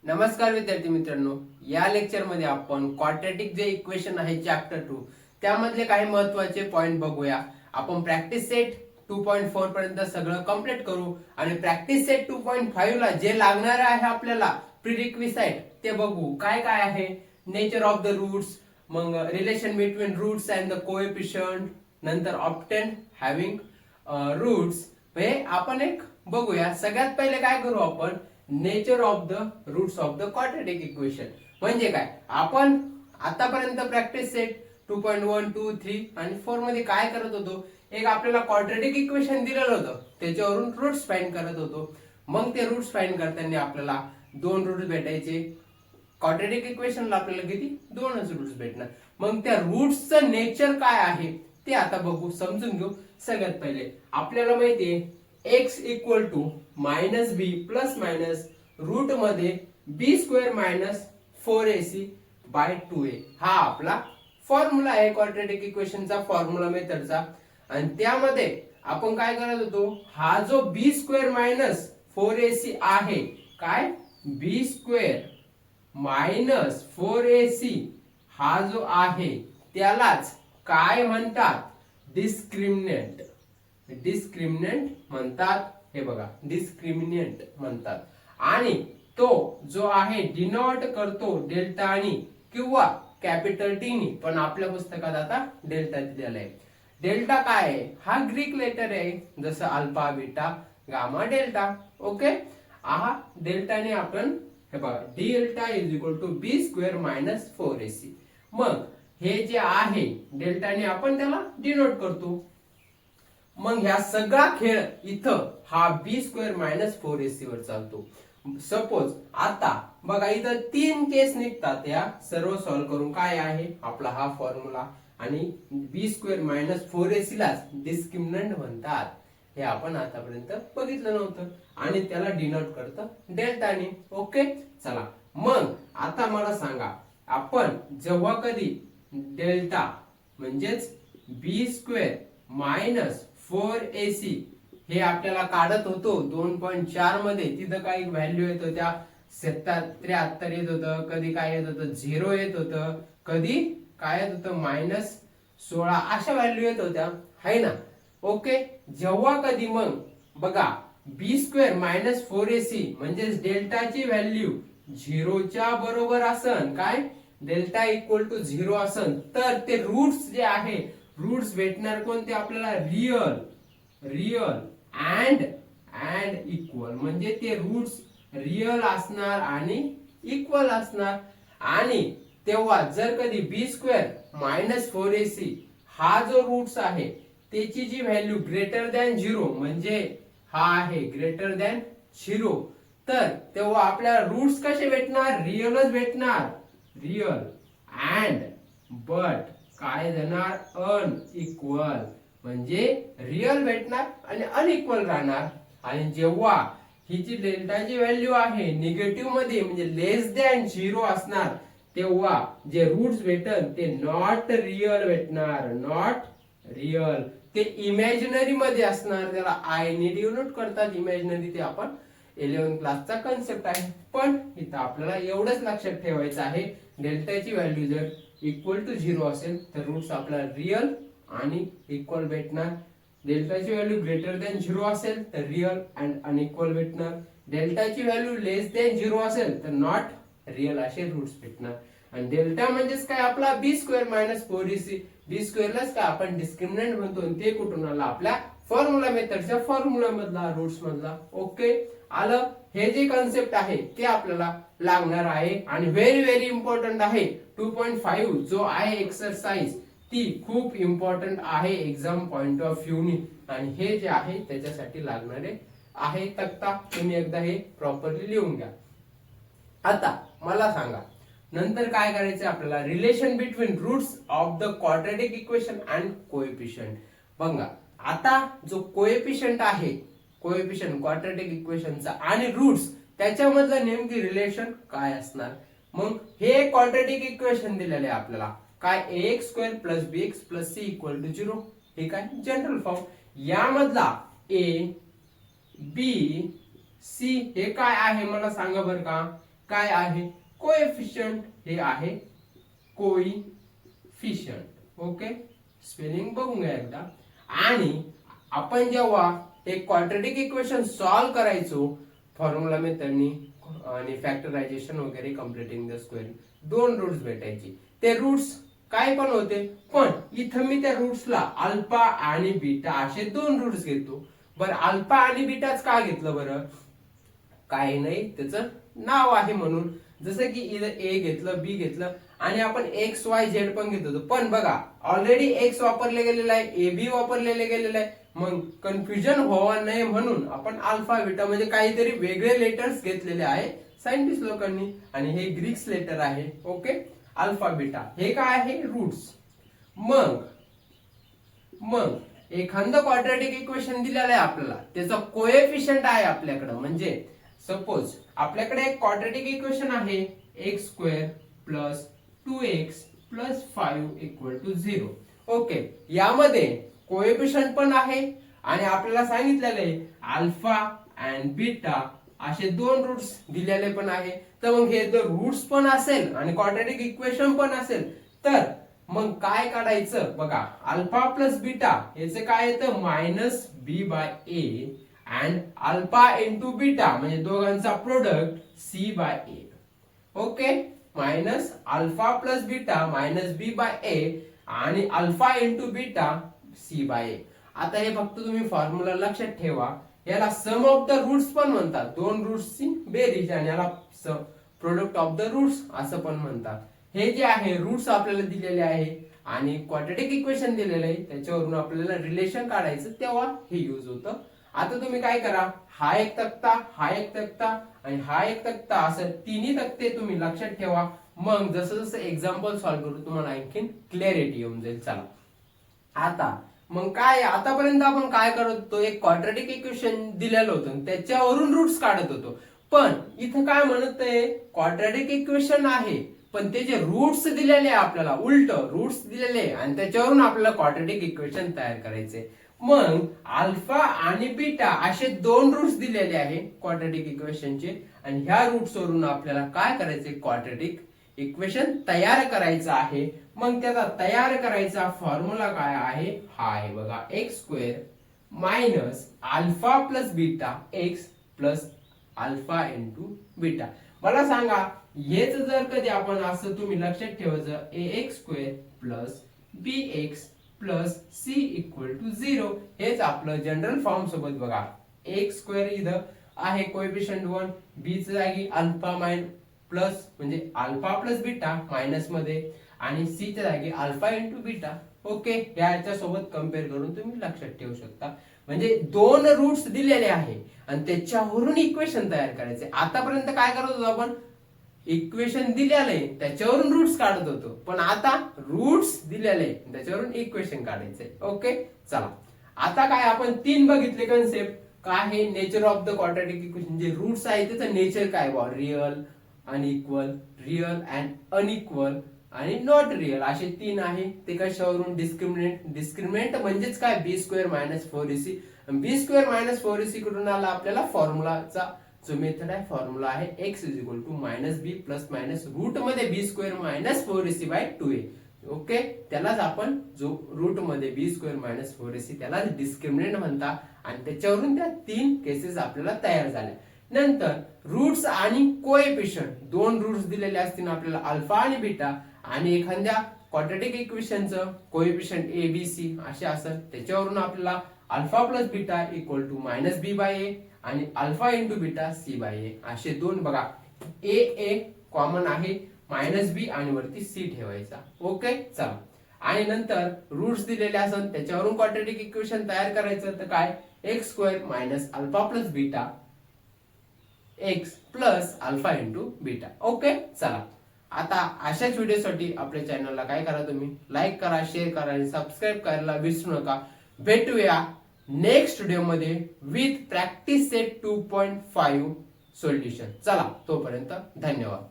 नमस्कार विद्यार्थी मित्रांनो, या लेक्चर मध्ये आपण क्वाड्रॅटिक जे इक्वेशन आहे चॅप्टर 2 त्यामधले काही महत्त्वाचे पॉइंट बघूया। आपण प्रॅक्टिस सेट 2.4 पर्यंत सगळं कंप्लीट करू आणि प्रॅक्टिस सेट 2.5 ला जे लागणार आहे आपल्याला प्रीरिक्विसाइट ते बघू। काय काय आहे, नेचर ऑफ द रूट्स, मग relation between roots and the coefficient, नंतर ऑप्टेन हॅव्हिंग रूट्स, हे आपण एक बघूया। सगळ्यात पहिले काय करू आपण, nature of the roots of the quadratic equation म्हणजे काय। आपण आतापर्यंत प्रॅक्टिस सेट 2.1 2 3 आणि 4 मध्ये काय करत होतो, एक आपल्याला क्वाड्रॅटिक इक्वेशन दिलेलं होतं, त्याच्यावरून रूट्स फाइंड करत होतो। मग ते रूट्स फाइंड करताना आपल्याला दोन रूट्स भेटायचे। क्वाड्रॅटिक इक्वेशनला आपल्याला किती, दोनच रूट्स भेटणार। मग त्या रूट्सचं नेचर काय आहे ते आता बघू, समजून घेऊ। सगळ्यात पहिले आपल्याला माहितीये x equal to minus B plus minus root मध्ये B square minus 4ac by 2a हा आपला फॉर्म्युला आहे क्वाड्रॅटिक इक्वेशनचा, फॉर्म्युला मेथडचा। आणि त्यामध्ये आपण काय करत होतो, हा जो बी स्क्वेअर मायनस 4ac आहे, काय बी स्क्वेअर मायनस 4ac हा जो आहे त्यालाच काय म्हणतात, डिस्क्रिमिनंट। डिस्क्रिमिनंट म्हणतात, हे बघा डिस्क्रिमिनंट म्हणतात। आणि तो जो आहे डिनोट करतो डेल्टा आणि किंवा कॅपिटल टी नी, पण आपल्या पुस्तकात आता डेल्टा दिलेला आहे। डेल्टा काय आहे, हा ग्रीक लेटर आहे, जसं alpha beta gamma delta. Okay, हा डेल्टाने आपण हे बघा delta is equal to B square minus 4ac। मग हे जे आहे डेल्टाने आपण त्याला डिनोट करतो। मग ह्या सगळा खेळ इथं हा बी स्क्वेअर मायनस 4ac वर चालतो। सपोज आता बघा इथं तीन केस निघतात, या सर्व सॉल्व्ह करून काय आहे आपला हा फॉर्म्युला, आणि बी स्क्वेअर मायनस 4ac लाच डिस्क्रिमिनंट म्हणतात। हे आपण आतापर्यंत बघितलं नव्हतं आणि त्याला डिनोट करतं डेल्टाने। ओके, चला मग आता मला सांगा, आपण जेव्हा कधी डेल्टा म्हणजेच बी स्क्वेअर मायनस 4ac हे आपल्याला काढत होतो 2.4 मध्ये, तिथं काही व्हॅल्यू येत होत्या 73 येत होतं, कधी काय येत होतं 0 येत होतं, कधी काय येत होतं -16 अशा व्हॅल्यू येत होत्या, है ना। ओके, जेव्हा कधी मग बघा बी स्क्वेअर मायनस 4ac म्हणजेच डेल्टाची व्हॅल्यू 0 च्या बरोबर असन, काय डेल्टा इक्वल टू 0 असन, तर ते रूट्स जे आहे रूट्स भेटणार कोणते आपल्याला, रियल रियल अँड इक्वल, म्हणजे ते रूट्स रियल असणार आणि इक्वल असणार। आणि तेव्हा जर कधी बी स्क्वेअर मायनस 4ac हा जो रूट्स आहे त्याची जी व्हॅल्यू ग्रेटर दॅन 0 म्हणजे हा आहे ग्रेटर दॅन 0, तर तेव्हा आपल्याला रूट्स कसे भेटणार, रियलच भेटणार, रियल अँड बट काय देणार, अनइक्वल, म्हणजे रियल भेटणार आणि अनइक्वल राहणार। आणि जेव्हा ही जी डेल्टाची व्हॅल्यू आहे निगेटिव्ह मध्ये म्हणजे लेस दॅन 0 असणार, तेव्हा जे रूट्स भेटन ते नॉट रियल भेटणार, नॉट रियल, ते इमॅजिनरी मध्ये असणार, त्याला आय ने डिनोट करतात इमॅजिनरी, ते आपण 11th क्लासचा कन्सेप्ट आहे। पण इथं आपल्याला एवढंच लक्षात ठेवायचं आहे, डेल्टाची व्हॅल्यू जर इक्वल टू 0 असेल तर रूट्स आपल्याला रियल आणि इक्वल भेटणार। डेल्टाची व्हॅल्यू ग्रेटर दॅन 0 असेल तर रियल अँड अनइक्वल भेटणार। डेल्टाची व्हॅल्यू लेस दॅन 0 असेल तर नॉट रियल असे रूट्स भेटणार। आणि डेल्टा म्हणजेच काय आपला बी स्क्वेअर मायनस 4ac, बी स्क्वेअरलाच काय आपण डिस्क्रिमिनंट म्हणतो, आणि ते कुठून आला, आपल्या फॉर्म्युला मेथडच्या फॉर्म्युला मधला, रूट्स मधला। ओके, आलं, हे जे कन्सेप्ट आहे ते आपल्याला लागणार आहे आणि व्हेरी व्हेरी इम्पॉर्टंट आहे। 2.5 जो आहे एक्सरसाइज ती खूप इम्पॉर्टंट आहे एक्झाम पॉइंट ऑफ व्ह्यू नी, आणि हे जे आहे त्याच्यासाठी लागणारे आहे तक्ता, तुम्ही एकदा हे प्रॉपरली लिहून घ्या। आता मला सांगा नंतर काय करायचं आपल्याला, relation between roots of the quadratic equation and coefficient. बघा आता जो कोएफिशियंट आहे, कोएफिशियंट क्वाड्रॅटिक इक्वेशनचा आणि रूट्स त्याच्यामधलं नेमकी रिलेशन काय असणार। मग हे क्वाड्रॅटिक इक्वेशन दिलेले आहे आपल्याला, काय ax square plus bx plus c equal to 0, हे काय जनरल फॉर्म। यामधला a b c हे काय आहे मला सांगा बरं का, काय आहे कोएफिशियंट, हे आहे कोइफिशियंट. ओके, स्पेलिंग बघून घ्या एकदा. आणि आपण जेव्हा एक क्वाड्रॅटिक इक्वेशन सॉल्व्ह करायचो फॉर्म्युला मेथडनी आणि फॅक्टरायझेशन वगैरे कम्प्लिटिंग द स्क्वेअर, दोन रूट्स भेटायचे. ते रूट्स काय पण होते, पण इथं मी त्या रूट्सला अल्फा आणि बीटा असे दोन रूट्स घेतो. बरं, अल्फा आणि बीटाच का घेतलं बरं, काही नाही, त्याचं नाव आहे म्हणून. जसं की इथं ए घेतलं, बी घेतलं आणि आपण एक्स वाय झेड पण घेत होतो. पण बघा ऑलरेडी एक्स वापरले गेलेला आहे, ए बी वापरलेले गेलेलं आहे. मग कन्फ्युजन व्हावं नये म्हणून आपण अल्फा बीटा म्हणजे काहीतरी वेगळे लेटर्स घेतलेले आहे सायंटिस्ट लोकांनी, आणि हे ग्रीक्स लेटर आहे. ओके, अल्फा बीटा हे काय आहे रूट्स. मग एखादं क्वाड्रॅटिक इक्वेशन दिलेलं आहे आपल्याला, त्याचा कोएफिशियंट आहे आपल्याकडे. म्हणजे सपोज आपल्याकडे एक क्वाड्रॅटिक इक्वेशन आहे X square plus 2x plus 5 equal to 0. Okay, यामध्ये कोएफिशियंट पण आहे आणि आपल्याला सांगितलेलं आहे अल्फा अँड बीटा असे दोन रूट्स दिलेले पण आहे. तर मग हे जर रूट्स पण असेल आणि क्वाड्रॅटिक इक्वेशन पण असेल तर मग काय काढायचं बघा, अल्फा प्लस बीटा याचे काय येतं minus B by A and alpha into beta म्हणजे दोघांचा product C by A. Okay, minus alpha plus beta minus B by A आणि alpha into beta C by A. आता हे फक्त तुम्ही फॉर्म्युला लक्षात ठेवा. याला सम ऑफ द रूट्स पण म्हणतात, दोन रूट्सची बेरीज, आणि याला प्रोडक्ट ऑफ द रूट्स असं पण म्हणतात. हे जे आहे रूट्स आपल्याला दिलेले आहे आणि क्वाड्रॅटिक इक्वेशन दिलेलं आहे, त्याच्यावरून आपल्याला रिलेशन काढायचं तेव्हा हे यूज होतं. आता तुम्ही काय करा, हा एक तक्ता, हा एक तक्ता आणि हा एक तक्ता, असं तिन्ही तक्ते तुम्ही लक्षात ठेवा. मग जसं जसं एक्झाम्पल सॉल्व्ह करू तुम्हाला आणखीन क्लॅरिटी येऊन जाईल. चला आता मग काय, आतापर्यंत आपण काय करत होतो, एक क्वाड्रॅटिक इक्वेशन दिलेलं होतं त्याच्यावरून रूट्स काढत होतो. पण इथं काय म्हणत आहे, क्वाड्रॅटिक इक्वेशन आहे पण त्याचे रूट्स दिलेले आपल्याला, उलट रूट्स दिलेले आणि त्याच्यावरून आपल्याला क्वाड्रॅटिक इक्वेशन तयार करायचे. मग अल्फा आणि बीटा असे दोन रूट्स दिलेले आहे क्वाड्रॅटिक इक्वेशनचे आणि ह्या रूट्स वरून आपल्याला काय करायचे, क्वाड्रॅटिक इक्वेशन तयार करायचं आहे. मग त्याचा तयार करायचा फॉर्म्युला काय आहे, हा आहे बघा, x square minus alpha plus beta x plus alpha into beta. मला सांगा हेच जर कधी आपण असं तुम्ही लक्षात ठेवायचं, A X square plus B X plus C equal to 0, हेच आपलं जनरल फॉर्म सोबत बघा. एक्स स्क्वेअर इथं आहे कोएफिशियंट 1, बी च्या जागी अल्फा प्लस म्हणजे अल्फा प्लस बीटा मायनस मध्ये आणि सी च्या जागी अल्फा इंटू बीटा. ओके, याच्या सोबत कम्पेअर करून तुम्ही लक्षात ठेवू शकता. म्हणजे दोन रूट्स दिलेले आहे आणि त्याच्यावरून इक्वेशन तयार करायचे. आतापर्यंत काय करत होतो आपण, इक्वेशन दिलेले त्याच्यावरून रूट्स काढत होतो, पण आता रूट्स दिलेले त्याच्यावरून इक्वेशन काढायचे. ओके, चला आता काय आपण तीन बघितले कन्सेप्ट. काय आहे nature of the quadratic equation, जे रूट्स आहे त्याचं नेचर काय, real, unequal, real and unequal आणि नॉट रिअल असे तीन आहे. ते कशावरून, डिस्क्रिमिनेंट म्हणजेच काय, बी स्क्वेअर मायनस 4ac. बी स्क्वेअर मायनस 4ac कडून आला आपल्याला फॉर्म्युलाचा जो मेथड आहे, फॉर्म्युला आहे X is equal to minus B plus minus root मध्ये B square minus 4ac by 2a. Okay, त्यालाच आपण जो रूट मध्ये बी स्क्वेअर मायनस 4ac त्याला डिस्क्रिमिनेंट म्हणता आणि त्याच्यावरून त्या तीन केसेस आपल्याला तयार झाल्या. नंतर रूट्स आणि कोएफिशियंट, दोन रूट्स दिलेले असतील आपल्याला अल्फा आणि बीटा आणि एखाद्या क्वाड्रॅटिक इक्वेशनचं कोएफिशियंट ए बी सी असे असत, त्याच्यावरून आपल्याला alpha plus beta equal to minus B by A आणि alpha into beta C by A असे दोन बघा. ए कॉमन आहे, मायनस बी आणि वरती सी ठेवायचा. ओके, चला आणि नंतर रूट्स दिलेले असत त्याच्यावरून क्वाड्रॅटिक इक्वेशन तयार करायचं. तर काय, x square minus alpha plus beta x plus alpha into beta. Okay, चला आता अशाच व्हिडिओसाठी आपल्या चॅनलला काय करा, तुम्ही लाईक करा, शेअर करा आणि सबस्क्राईब करायला विसरू नका. भेटूया नेक्स्ट व्हिडिओ मध्ये विथ प्रॅक्टिस सेट 2.5 सोल्युशन. चला तोपर्यंत धन्यवाद.